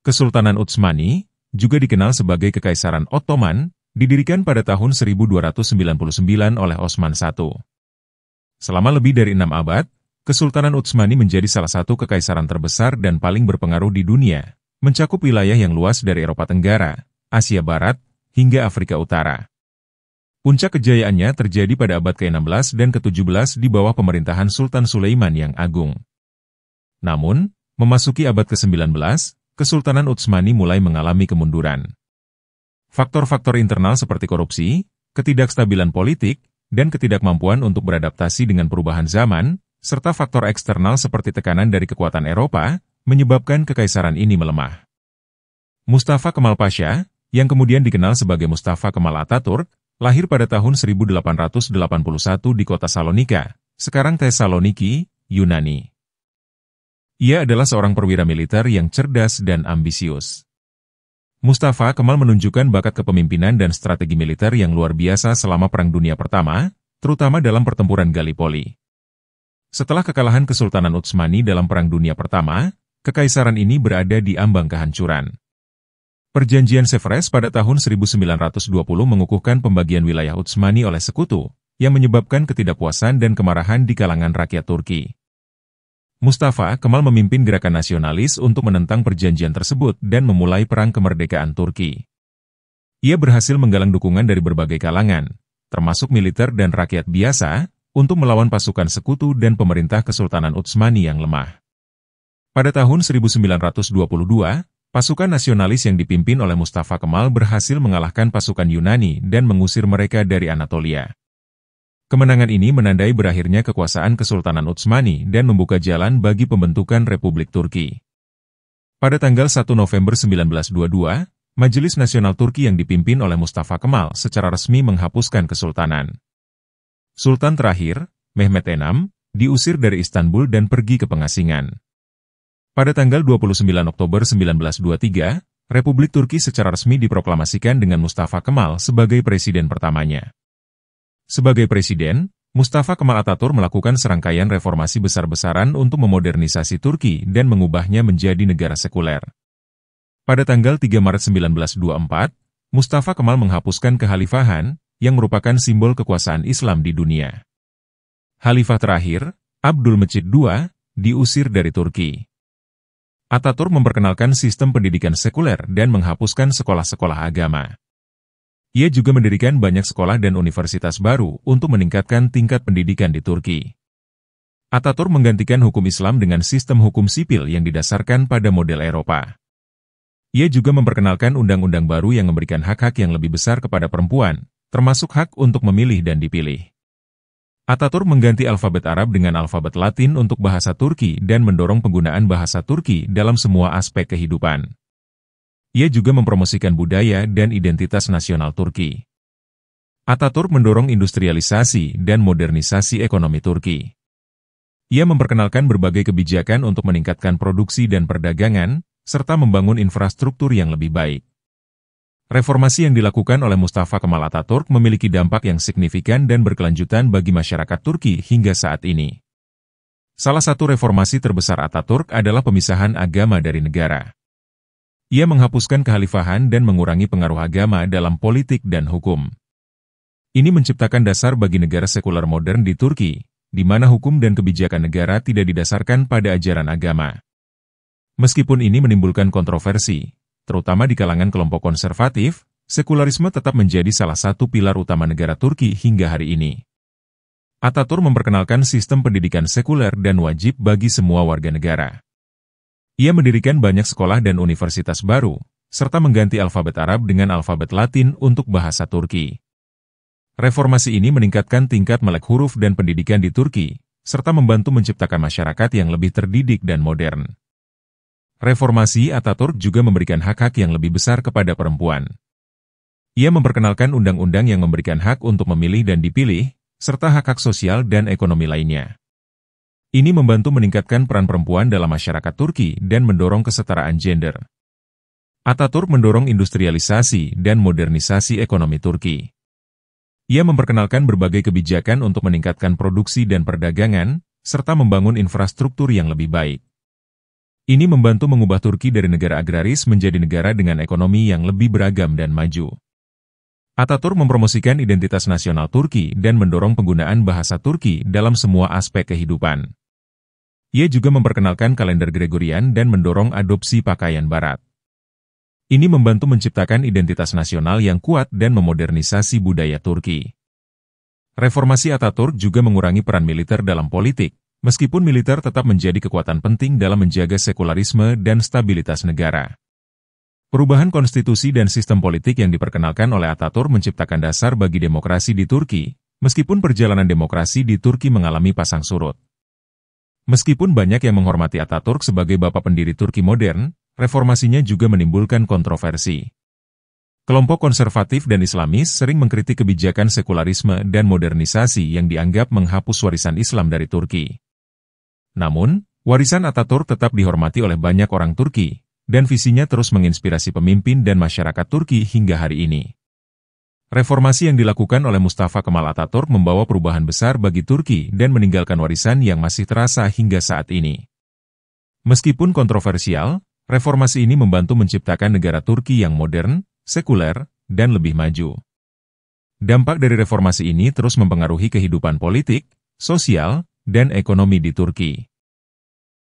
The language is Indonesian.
Kesultanan Utsmani, juga dikenal sebagai Kekaisaran Ottoman, didirikan pada tahun 1299 oleh Osman I. Selama lebih dari 6 abad, Kesultanan Utsmani menjadi salah satu kekaisaran terbesar dan paling berpengaruh di dunia, mencakup wilayah yang luas dari Eropa Tenggara, Asia Barat, hingga Afrika Utara. Puncak kejayaannya terjadi pada abad ke-16 dan ke-17 di bawah pemerintahan Sultan Sulaiman yang Agung. Namun, memasuki abad ke-19, Kesultanan Utsmani mulai mengalami kemunduran. Faktor-faktor internal seperti korupsi, ketidakstabilan politik, dan ketidakmampuan untuk beradaptasi dengan perubahan zaman, serta faktor eksternal seperti tekanan dari kekuatan Eropa, menyebabkan kekaisaran ini melemah. Mustafa Kemal Pasha, yang kemudian dikenal sebagai Mustafa Kemal Atatürk, lahir pada tahun 1881 di kota Salonika, sekarang Thessaloniki, Yunani. Ia adalah seorang perwira militer yang cerdas dan ambisius. Mustafa Kemal menunjukkan bakat kepemimpinan dan strategi militer yang luar biasa selama Perang Dunia Pertama, terutama dalam pertempuran Gallipoli. Setelah kekalahan Kesultanan Utsmani dalam Perang Dunia Pertama, kekaisaran ini berada di ambang kehancuran. Perjanjian Sevres pada tahun 1920 mengukuhkan pembagian wilayah Utsmani oleh sekutu, yang menyebabkan ketidakpuasan dan kemarahan di kalangan rakyat Turki. Mustafa Kemal memimpin gerakan nasionalis untuk menentang perjanjian tersebut dan memulai perang kemerdekaan Turki. Ia berhasil menggalang dukungan dari berbagai kalangan, termasuk militer dan rakyat biasa, untuk melawan pasukan sekutu dan pemerintah Kesultanan Utsmani yang lemah. Pada tahun 1922, pasukan nasionalis yang dipimpin oleh Mustafa Kemal berhasil mengalahkan pasukan Yunani dan mengusir mereka dari Anatolia. Kemenangan ini menandai berakhirnya kekuasaan Kesultanan Utsmani dan membuka jalan bagi pembentukan Republik Turki. Pada tanggal 1 November 1922, Majelis Nasional Turki yang dipimpin oleh Mustafa Kemal secara resmi menghapuskan kesultanan. Sultan terakhir, Mehmet VI, diusir dari Istanbul dan pergi ke pengasingan. Pada tanggal 29 Oktober 1923, Republik Turki secara resmi diproklamasikan dengan Mustafa Kemal sebagai presiden pertamanya. Sebagai presiden, Mustafa Kemal Atatürk melakukan serangkaian reformasi besar-besaran untuk memodernisasi Turki dan mengubahnya menjadi negara sekuler. Pada tanggal 3 Maret 1924, Mustafa Kemal menghapuskan kekhalifahan, yang merupakan simbol kekuasaan Islam di dunia. Khalifah terakhir, Abdülmecid II, diusir dari Turki. Atatürk memperkenalkan sistem pendidikan sekuler dan menghapuskan sekolah-sekolah agama. Ia juga mendirikan banyak sekolah dan universitas baru untuk meningkatkan tingkat pendidikan di Turki. Atatürk menggantikan hukum Islam dengan sistem hukum sipil yang didasarkan pada model Eropa. Ia juga memperkenalkan undang-undang baru yang memberikan hak-hak yang lebih besar kepada perempuan, termasuk hak untuk memilih dan dipilih. Atatürk mengganti alfabet Arab dengan alfabet Latin untuk bahasa Turki dan mendorong penggunaan bahasa Turki dalam semua aspek kehidupan. Ia juga mempromosikan budaya dan identitas nasional Turki. Atatürk mendorong industrialisasi dan modernisasi ekonomi Turki. Ia memperkenalkan berbagai kebijakan untuk meningkatkan produksi dan perdagangan, serta membangun infrastruktur yang lebih baik. Reformasi yang dilakukan oleh Mustafa Kemal Atatürk memiliki dampak yang signifikan dan berkelanjutan bagi masyarakat Turki hingga saat ini. Salah satu reformasi terbesar Atatürk adalah pemisahan agama dari negara. Ia menghapuskan kekhalifahan dan mengurangi pengaruh agama dalam politik dan hukum. Ini menciptakan dasar bagi negara sekuler modern di Turki, di mana hukum dan kebijakan negara tidak didasarkan pada ajaran agama. Meskipun ini menimbulkan kontroversi, terutama di kalangan kelompok konservatif, sekularisme tetap menjadi salah satu pilar utama negara Turki hingga hari ini. Atatürk memperkenalkan sistem pendidikan sekuler dan wajib bagi semua warga negara. Ia mendirikan banyak sekolah dan universitas baru, serta mengganti alfabet Arab dengan alfabet Latin untuk bahasa Turki. Reformasi ini meningkatkan tingkat melek huruf dan pendidikan di Turki, serta membantu menciptakan masyarakat yang lebih terdidik dan modern. Reformasi Atatürk juga memberikan hak-hak yang lebih besar kepada perempuan. Ia memperkenalkan undang-undang yang memberikan hak untuk memilih dan dipilih, serta hak-hak sosial dan ekonomi lainnya. Ini membantu meningkatkan peran perempuan dalam masyarakat Turki dan mendorong kesetaraan gender. Atatürk mendorong industrialisasi dan modernisasi ekonomi Turki. Ia memperkenalkan berbagai kebijakan untuk meningkatkan produksi dan perdagangan, serta membangun infrastruktur yang lebih baik. Ini membantu mengubah Turki dari negara agraris menjadi negara dengan ekonomi yang lebih beragam dan maju. Ataturk mempromosikan identitas nasional Turki dan mendorong penggunaan bahasa Turki dalam semua aspek kehidupan. Ia juga memperkenalkan kalender Gregorian dan mendorong adopsi pakaian Barat. Ini membantu menciptakan identitas nasional yang kuat dan memodernisasi budaya Turki. Reformasi Ataturk juga mengurangi peran militer dalam politik, meskipun militer tetap menjadi kekuatan penting dalam menjaga sekularisme dan stabilitas negara. Perubahan konstitusi dan sistem politik yang diperkenalkan oleh Ataturk menciptakan dasar bagi demokrasi di Turki, meskipun perjalanan demokrasi di Turki mengalami pasang surut. Meskipun banyak yang menghormati Ataturk sebagai bapak pendiri Turki modern, reformasinya juga menimbulkan kontroversi. Kelompok konservatif dan Islamis sering mengkritik kebijakan sekularisme dan modernisasi yang dianggap menghapus warisan Islam dari Turki. Namun, warisan Ataturk tetap dihormati oleh banyak orang Turki, dan visinya terus menginspirasi pemimpin dan masyarakat Turki hingga hari ini. Reformasi yang dilakukan oleh Mustafa Kemal Ataturk membawa perubahan besar bagi Turki dan meninggalkan warisan yang masih terasa hingga saat ini. Meskipun kontroversial, reformasi ini membantu menciptakan negara Turki yang modern, sekuler, dan lebih maju. Dampak dari reformasi ini terus mempengaruhi kehidupan politik, sosial, dan ekonomi di Turki.